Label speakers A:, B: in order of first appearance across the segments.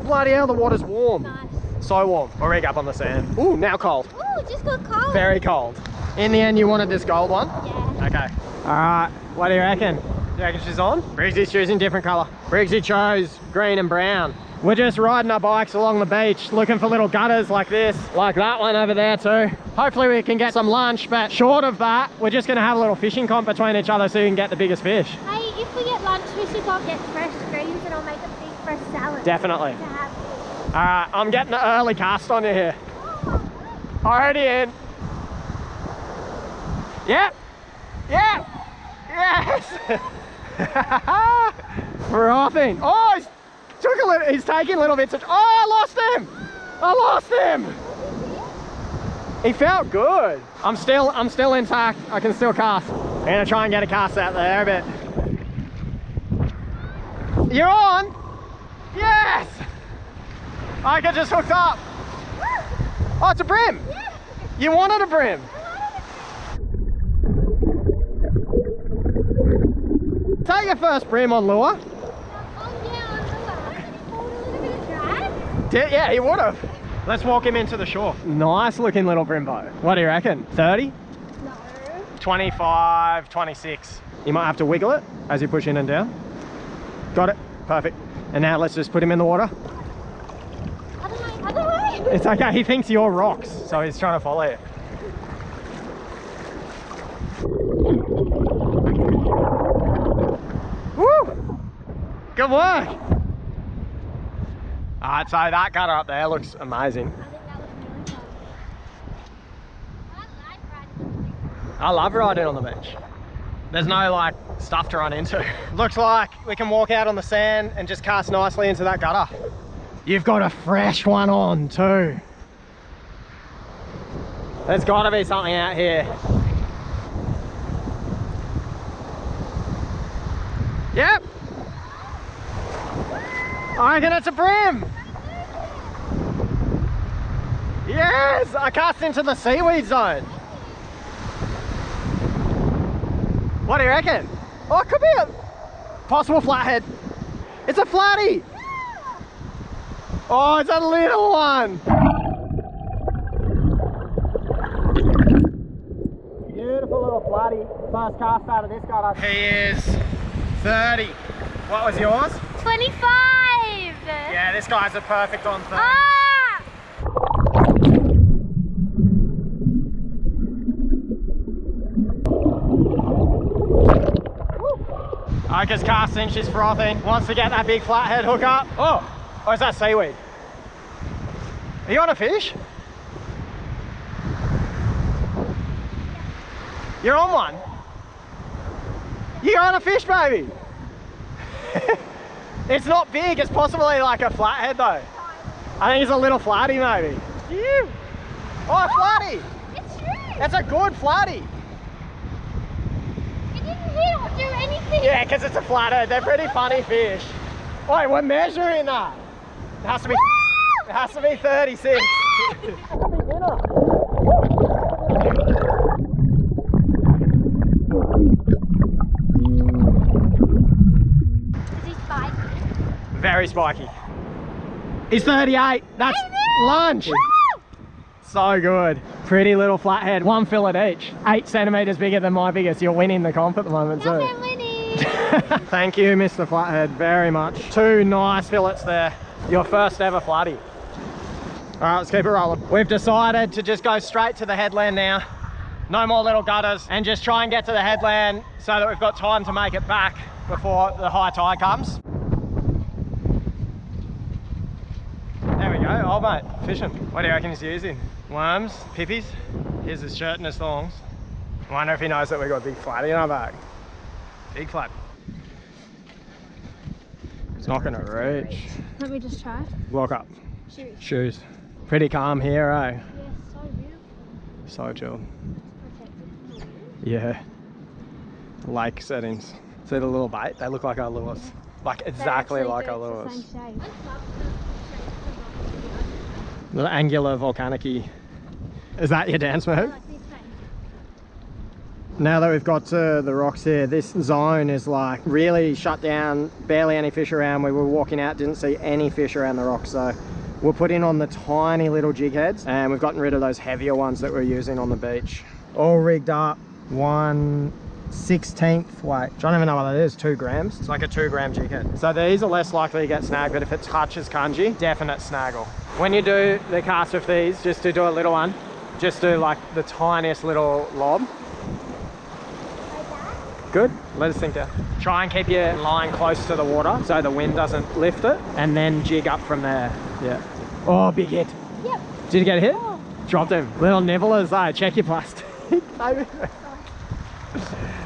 A: Bloody hell, the water's warm.
B: Nice.
A: So warm. We'll rig up on the sand. Ooh, now cold.
B: Ooh, it just got cold.
A: Very cold. In the end, you wanted this gold one?
B: Yeah.
A: Okay. All right, what do you reckon? Do you reckon she's on? Briggsy's choosing different colour. Briggsy chose green and brown. We're just riding our bikes along the beach, looking for little gutters like this, like that one over there too. Hopefully we can get some lunch, but short of that, we're just gonna have a little fishing comp between each other so we can get the biggest fish.
B: Hey, if we get lunch, we should go get fresh greens and I'll make a big fresh salad.
A: Definitely.
B: To have.
A: All right, I'm getting an early cast on you here. Already in. Yep. Yep. Yes. Frothing. Oh, he's taking little bits of, oh, I lost him. I lost him. He felt good. I'm still intact. I can still cast. I'm gonna try and get a cast out there, but you're on. Yes. I just hooked up. Oh, it's a brim.
B: Yeah.
A: You wanted a brim. Take your first brim on lure.
B: Oh yeah, on the Did he pull a little bit of drag?
A: Yeah, he would have. Let's walk him into the shore. Nice looking little brimbo. What do you reckon? 30?
B: No.
A: 25, 26. You might have to wiggle it as you push in and down. Got it. Perfect. And now let's just put him in the water.
B: Other way.
A: It's okay. He thinks you're rocks, so he's trying to follow you. Woo! Good work. All right, so that gutter up there looks amazing.
B: I think that was really fun. I like riding on the beach.
A: I love riding on the beach. There's no like stuff to run into. Looks like we can walk out on the sand and just cast nicely into that gutter. You've got a fresh one on too. There's got to be something out here. Yep. I reckon it's a brim. Yes, I cast into the seaweed zone. What do you reckon? Oh, it could be a possible flathead. It's a flatty. Oh, it's a little one. Beautiful little flatty. First cast out of this gutter. He is 30. What was yours?
B: 25.
A: Yeah, this guy's a perfect on 30.
B: Ah!
A: Ochre's casting, she's frothing. Wants to get that big flathead hook up. Oh, is that seaweed? Are you on a fish? You're on one? You're on a fish, baby? It's not big, it's possibly like a flathead though. I think it's a little flatty maybe. Phew. Oh, a flatty!
B: It's true.
A: That's a good flatty.
B: It didn't hit or do anything.
A: Yeah, because it's a flathead. They're pretty funny fish. Wait, we're measuring that. It has to be. It has to be 36.
B: Is he spiky?
A: Very spiky. He's 38. That's lunch.
B: Woo!
A: So good. Pretty little flathead. One fillet each. 8 centimeters bigger than my biggest. You're winning the comp at the moment too.
B: I'm winning.
A: Thank you, Mr. Flathead, very much. 2 nice fillets there. Your first ever flatty. All right, let's keep it rolling. We've decided to just go straight to the headland now. No more little gutters, and just try and get to the headland so that we've got time to make it back before the high tide comes. There we go. Oh mate, fishing. What do you reckon he's using? Worms, pippies. Here's his shirt and his thongs. I wonder if he knows that we've got a big flatty in our bag. Big flat. It's not gonna reach.
B: Let me just try.
A: Walk up.
B: Shoes.
A: Shoes. Pretty calm here, eh?
B: Yeah, so beautiful.
A: So chill.
B: Protected.
A: Yeah. Lake settings. See the little bait? They look like our lures. Like exactly like our lures. Little angular volcanic-y. Is that your dance move? Now that we've got to the rocks here, this zone is like really shut down, barely any fish around. We were walking out, didn't see any fish around the rocks, so we're putting on the tiny little jig heads, and we've gotten rid of those heavier ones that we're using on the beach. All rigged up, 1/16th weight. I don't even know what that is, 2 grams. It's like a 2 gram jig head. So these are less likely to get snagged, but if it touches kanji, definite snaggle. When you do the cast with these, just to do a little one, just do like the tiniest little lob. Good, let it sink down. Try and keep your line close to the water so the wind doesn't lift it, and then jig up from there. Yeah. Oh, big hit.
B: Yep.
A: Did you get a hit?
B: Oh.
A: Dropped him. Little nibblers though, check your plastic.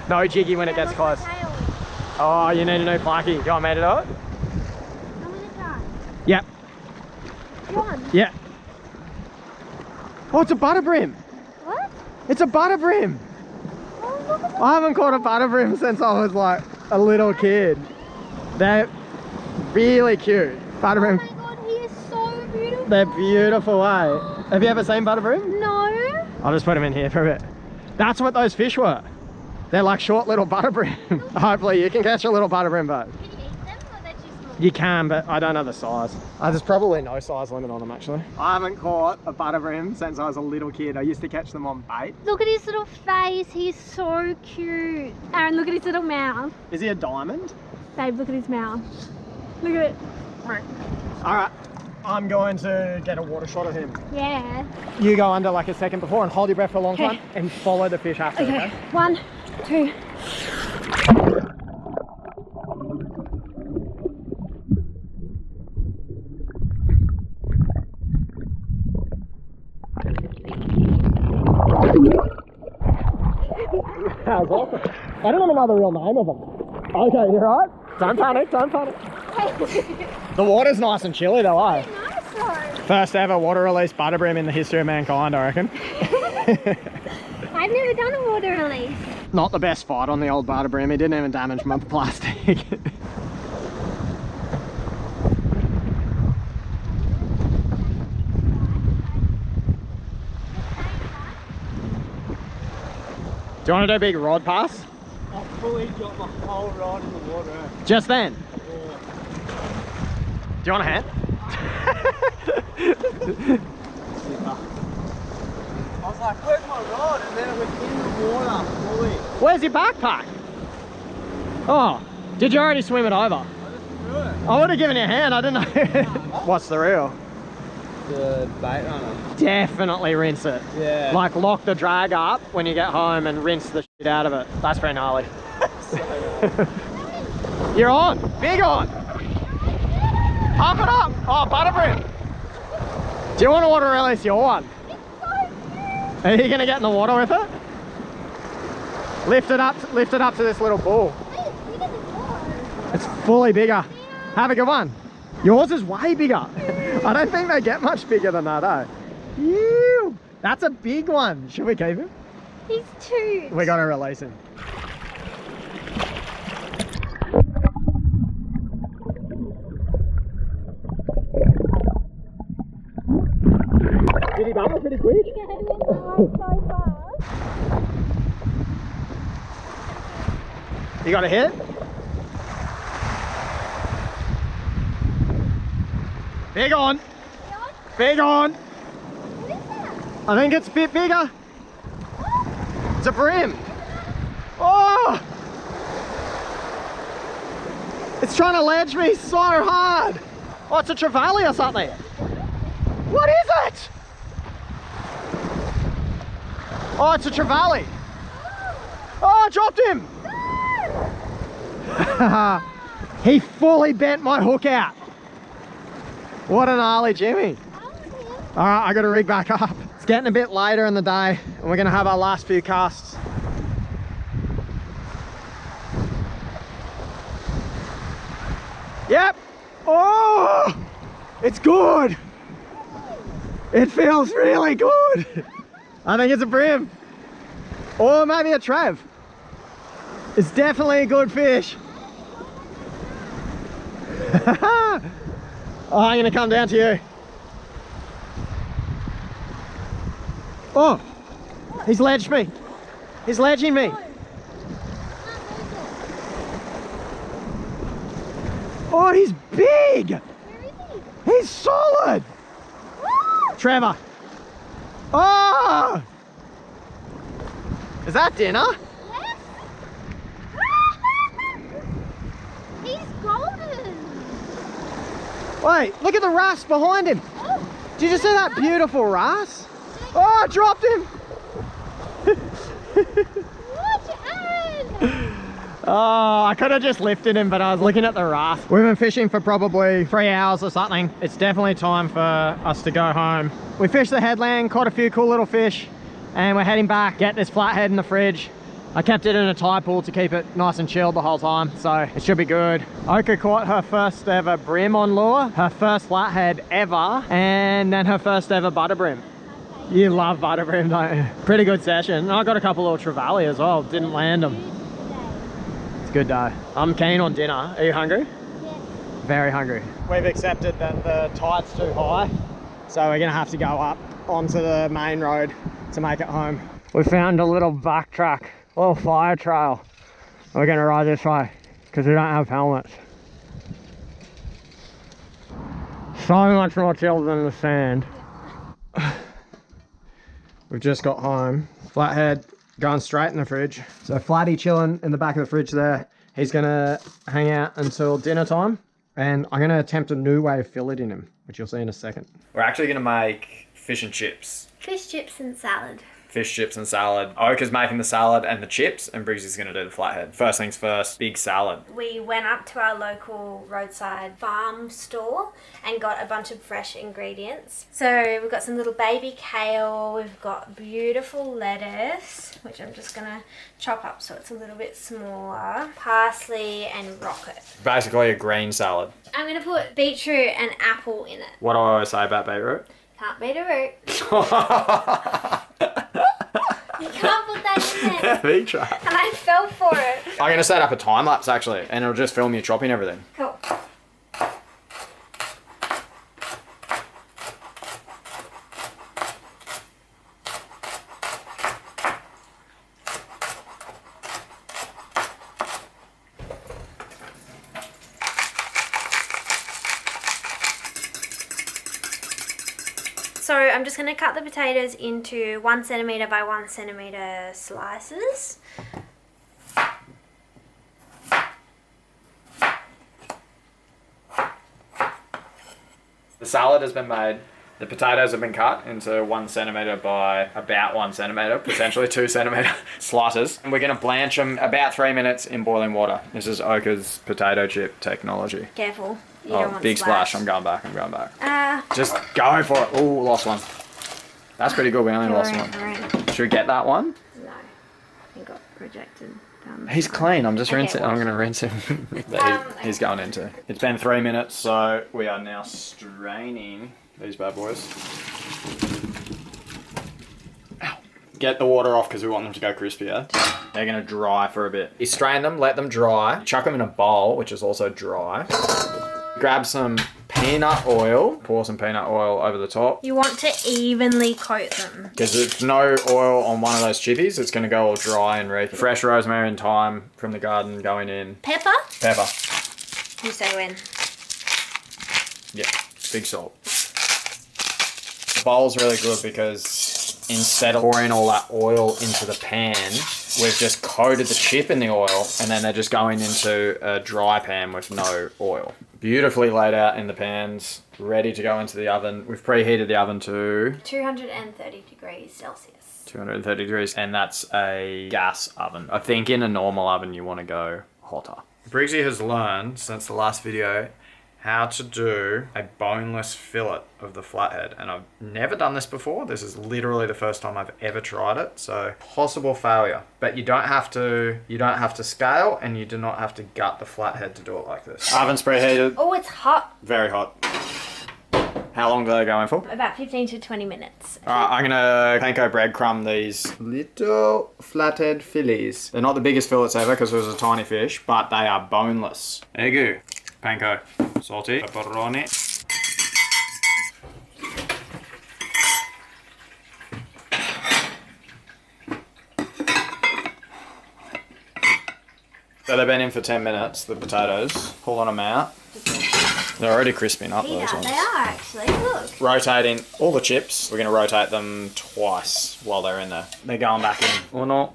A: No jiggy when it gets close. Oh, you need a new plucky. You want me to do it?
B: I'm gonna try.
A: Yep.
B: One.
A: Yeah. Oh, it's a butter brim.
B: What?
A: It's a butter brim.
B: Oh, look at that.
A: I haven't caught a butter brim since I was like a little kid. They're really cute. Butter
B: Oh
A: brim.
B: my god, he is so beautiful.
A: They're beautiful, eh? Have you ever seen butter brim?
B: No.
A: I'll just put them in here for a bit. That's what those fish were. They're like short little butter brim. Hopefully you can catch a little butter brim, but
B: Can you eat them or they're too small?
A: you can, but I don't know the size. There's probably no size limit on them actually. I haven't caught a butter brim since I was a little kid. I used to catch them on bait.
B: Look at his little face. He's so cute. Aaron, look at his little mouth.
A: Is he a diamond?
B: Babe, look at his mouth. Look at it.
A: All right, I'm going to get a water shot of him.
B: Yeah.
A: You go under like a second before and hold your breath for a long
B: Okay.
A: time and follow the fish after, okay?
B: 1, 2.
A: How's Ochre? I don't even know the real name of them. Okay, you right? Don't panic, don't panic. The water's nice and chilly though, eh?
B: Nice though.
A: First ever water release butter brim in the history of mankind, I reckon.
B: I've never done a water release.
A: Not the best fight on the old butter brim. He didn't even damage my plastic. Do you want to do a big rod pass?
C: I've fully got my whole rod in the water.
A: Just then?
C: Yeah.
A: Do you want a hand?
C: I was like, where's my rod? And then it was in the water fully.
A: Where's your backpack? Oh, did you already swim it over?
C: I just threw it.
A: I would have given you a hand, I didn't know. What's the reel?
C: The bait runner.
A: Definitely rinse it.
C: Yeah.
A: Like lock the drag up when you get home and rinse the shit out of it. That's pretty gnarly. You're on, big on. Pump it up. Oh, butter brim. Do you want to water release your one? Are you gonna get in the water with it? Lift it up to this little ball. It's fully bigger. Have a good one. Yours is way bigger. I don't think they get much bigger than that, eh? Ew, that's a big one. Should we keep him?
B: He's 2.
A: We gotta release him. Did he bubble pretty quick?
B: Yeah, he went so fast.
A: You got a hit? Big on. Big on.
B: What is that?
A: I think it's a bit bigger. It's a brim. Oh! It's trying to ledge me so hard. Oh, it's a trevally or something. What is it? Oh, it's a trevally. Oh, I dropped him. He fully bent my hook out. What an gnarly Jimmy. All right, I got to rig back up. It's getting a bit later in the day and we're going to have our last few casts. Yep. Oh, it's good. It feels really good. I think it's a brim or maybe a trev. It's definitely a good fish. Oh, I'm gonna come down to you. Oh, he's ledged me. He's ledging me. Oh, he's big.
B: Where is he?
A: He's solid. Trevor. Oh! Is that dinner?
B: Yes. He's golden.
A: Wait, look at the rust behind him.
B: Oh,
A: Did you see that beautiful rust? Oh, I dropped him.
B: watch Aaron.
A: Oh, I could have just lifted him, but I was looking at the rust. We've been fishing for probably 3 hours or something. It's definitely time for us to go home. We fished the headland, caught a few cool little fish, and we're heading back, get this flathead in the fridge. I kept it in a tide pool to keep it nice and chilled the whole time, so it should be good. Ochre caught her first ever brim on lure, her first flathead ever, and then her first ever butter brim. You love butter brim, don't you? Pretty good session. I got a couple little trevally as well, didn't land them. It's a good day. I'm keen on dinner. Are you hungry?
B: Yes.
A: Very hungry. We've accepted that the tide's too high, so we're gonna have to go up onto the main road to make it home. We found a little backtrack, a little fire trail. We're gonna ride this way because we don't have helmets. So much more chill than the sand. We've just got home. Flathead going straight in the fridge. So Flatty chilling in the back of the fridge there. He's gonna hang out until dinner time, and I'm gonna attempt a new way of filleting him, which you'll see in a second.
D: We're actually going to make fish and chips.
B: Fish chips and salad.
D: Fish, chips and salad. Ochre's making the salad and the chips, and Briggsy's going to do the flathead. First things first, big salad.
E: We went up to our local roadside farm store and got a bunch of fresh ingredients. So we've got some little baby kale, we've got beautiful lettuce, which I'm just going to chop up so it's a little bit smaller, parsley and rocket.
D: Basically a green salad.
E: I'm going to put beetroot and apple in it.
D: What do I always say about beetroot?
E: Can't beat a root. You can't put that in there.
D: Beetroot.
E: And I fell for it.
D: I'm going to set up a time lapse actually, and it'll just film you chopping everything.
E: Cool. So I'm just going to cut the potatoes into 1 centimetre by 1 centimetre slices.
D: The salad has been made. The potatoes have been cut into 1 centimetre by about 1 centimetre, potentially 2 centimetre slices. And we're going to blanch them about 3 minutes in boiling water. This is Ochre's potato chip technology.
E: Careful. You don't want
D: big splash. I'm going back. Just go for it. Ooh, lost one. That's pretty good. We only lost one. Should we get that one?
E: No. It got rejected.
D: He's clean. I'm just
E: Okay,
D: rinsing. I'm going to rinse him. He's going into. It's been 3 minutes, so we are now straining these bad boys. Ow. Get the water off because we want them to go crispy, yeah? They're going to dry for a bit. You strain them, let them dry. Chuck them in a bowl, which is also dry. Grab some peanut oil, pour some peanut oil over the top.
E: You want to evenly coat them.
D: Because if no oil on one of those chippies, it's going to go all dry and reek. Fresh rosemary and thyme from the garden going in.
E: Pepper?
D: Pepper.
E: You say when.
D: Yeah, big salt. The bowl's really good because instead of pouring all that oil into the pan, we've just coated the chip in the oil and then they're just going into a dry pan with no oil. Beautifully laid out in the pans, ready to go into the oven. We've preheated the oven to
E: 230 degrees Celsius.
D: 230 degrees, and that's a gas oven. I think in a normal oven you want to go hotter. Briggsy has learned since the last video how to do a boneless fillet of the flathead, and I've never done this before. This is literally the first time I've ever tried it, so possible failure. But you don't have to scale, and you do not have to gut the flathead to do it like this. Oven's preheated.
E: Oh, it's hot.
D: Very hot. How long do they go in for?
E: About 15 to 20 minutes.
D: Alright, I'm gonna panko breadcrumb these little flathead fillets. They're not the biggest fillets ever because it was a tiny fish, but they are boneless. There you go. Panko. Salty. Pepperoni. So they've been in for 10 minutes, the potatoes. Pulling them out. They're already crisping up, those ones.
E: They are actually, look.
D: Rotating all the chips. We're going to rotate them twice while they're in there. They're going back in. Or not.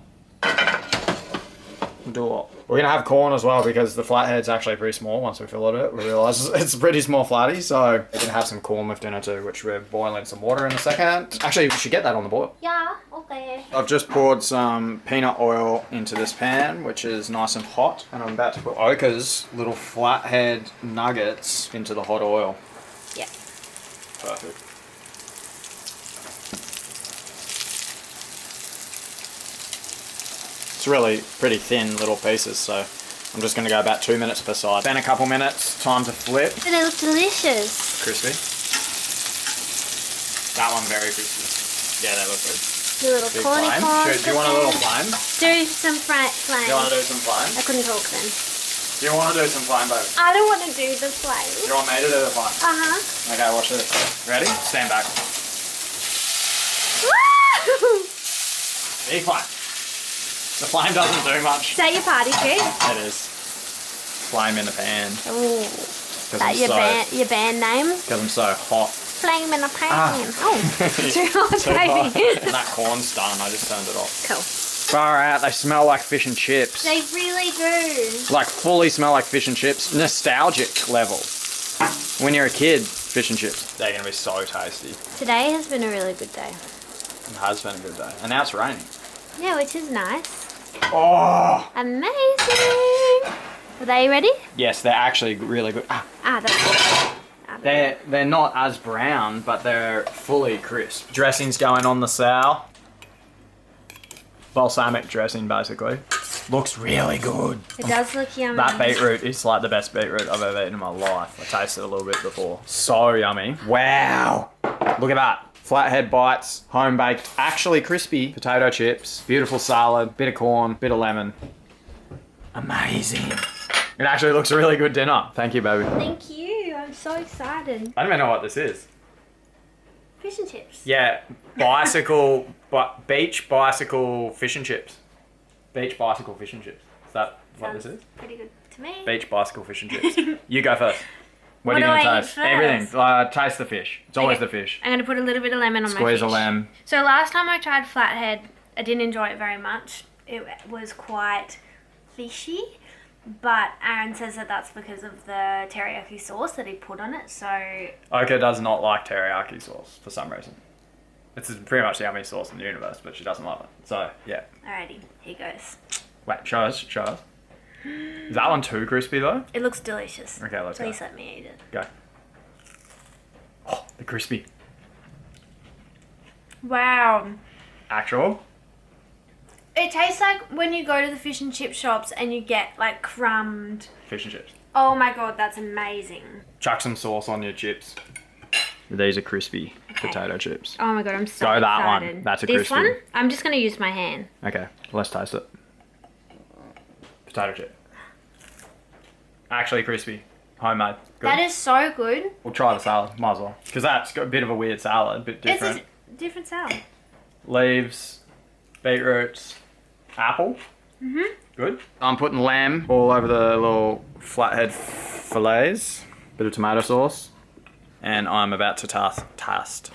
D: Do what? We're going to have corn as well because the flathead's actually pretty small once we fill it. We realise it's a pretty small flatty, so we're going to have some corn with dinner too, which we're boiling some water in a second. Actually, we should get that on the boil.
E: Yeah, okay.
D: I've just poured some peanut oil into this pan, which is nice and hot, and I'm about to put Ochre's little flathead nuggets into the hot oil.
E: Yeah.
D: Perfect. It's really pretty thin little pieces, so I'm just going to go about 2 minutes per side. Then a couple minutes, time to flip.
E: But they look delicious.
D: Crispy. That one very crispy. Yeah, they look good.
E: The little
D: Big
E: corny
D: flame.
E: corns.
D: Do you want a little flame?
E: Do some flame.
D: Do you want to do some flame?
E: I couldn't talk then.
D: Do you want to do some flame, baby?
E: I don't want to do the flame.
D: Do you want me to do the flame?
E: Uh-huh.
D: Okay, watch this. Ready? Stand back.
E: Woo!
D: Big flame. The flame doesn't do much.
E: Is that your party trick?
D: It is. Flame in the pan.
E: Ooh. Is that your band name?
D: Because I'm so hot.
E: Flame in the pan.
D: Ah.
E: Oh, too hot,
D: Too hot.
E: baby.
D: And that corn's done. I just turned it off.
E: Cool.
D: Far out. They smell like fish and chips.
E: They really do.
D: Like fully smell like fish and chips. Nostalgic level. When you're a kid, fish and chips. They're going to be so tasty.
E: Today has been a really good day.
D: It has been a good day. And now it's raining.
E: Yeah, which is nice.
D: Oh!
E: Amazing. Are they ready?
D: Yes, they're actually really good. They're not as brown, but they're fully crisp. Dressing's going on the sow. Balsamic dressing, basically. Looks really good.
E: It does look yummy.
D: That beetroot is like the best beetroot I've ever eaten in my life. I tasted it a little bit before. So yummy. Wow. Look at that. Flathead bites, home baked, actually crispy potato chips, beautiful salad, bit of corn, bit of lemon. Amazing. It actually looks a really good dinner. Thank you, baby.
E: Thank you. I'm so excited.
D: I don't even know what this is.
E: Fish and chips.
D: Yeah, beach bicycle fish and chips. Beach bicycle fish and chips. Is that what this is?
E: Pretty good to me.
D: Beach bicycle fish and chips. You go first. What are you
E: do
D: going
E: I
D: to
E: eat
D: taste?
E: first?
D: Everything. Taste the fish. It's always
E: Okay.
D: the fish.
E: I'm going to put a little bit of lemon on my
D: Squeeze
E: fish.
D: a lemon.
E: So last time I tried flathead, I didn't enjoy it very much. It was quite fishy, but Aaron says that that's because of the teriyaki sauce that he put on it. So
D: Ochre does not like teriyaki sauce for some reason. It's pretty much the only sauce in the universe, but she doesn't love it. So, yeah.
E: alrighty, here goes.
D: Wait, show us. Is that one too crispy though?
E: It looks delicious.
D: Okay, let's
E: Please
D: go.
E: let me eat it.
D: Go. Oh, they're crispy.
E: Wow.
D: Actual?
E: It tastes like when you go to the fish and chip shops and you get like crumbed.
D: Fish and chips.
E: Oh my god, that's amazing.
D: Chuck some sauce on your chips. These are crispy potato chips.
E: Oh my god, I'm so
D: Go
E: excited.
D: that one. That's a
E: This
D: crispy.
E: one? I'm just going to use my hand.
D: Okay, let's taste it. Potato chip. Actually crispy. Homemade. Good.
E: That is so good.
D: We'll try the salad. Might as well. Because that's got a bit of a weird salad. A bit different.
E: It's a different salad.
D: Leaves. Beetroots. Apple. Good. I'm putting lamb all over the little flathead fillets. Bit of tomato sauce. And I'm about to taste.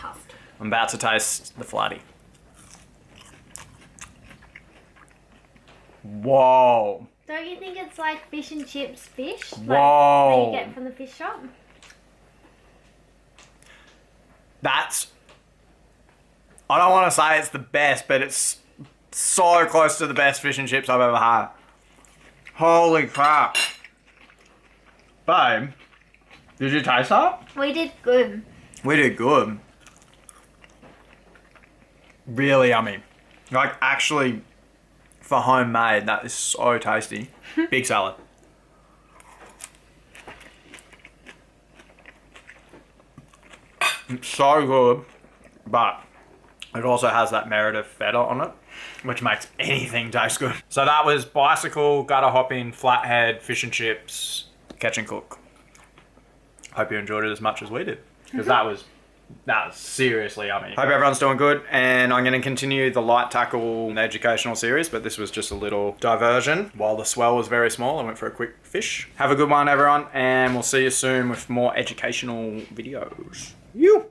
D: I'm about to taste the flatty. Whoa.
E: Don't you think it's like fish and chips fish? Like
D: Whoa.
E: that you get from the fish shop?
D: That's... I don't want to say it's the best, but it's so close to the best fish and chips I've ever had. Holy crap. Babe, did you taste that?
E: We did good.
D: We did good. Really yummy. Like, actually, for homemade, that is so tasty. Big salad. It's so good, but it also has that Meredith feta on it, which makes anything taste good. So that was bicycle, gutter hopping, flathead, fish and chips, catch and cook. Hope you enjoyed it as much as we did, because that was That's seriously yummy. Hope everyone's doing good, and I'm going to continue the light tackle educational series, but this was just a little diversion. While the swell was very small, I went for a quick fish. Have a good one, everyone, and we'll see you soon with more educational videos. You.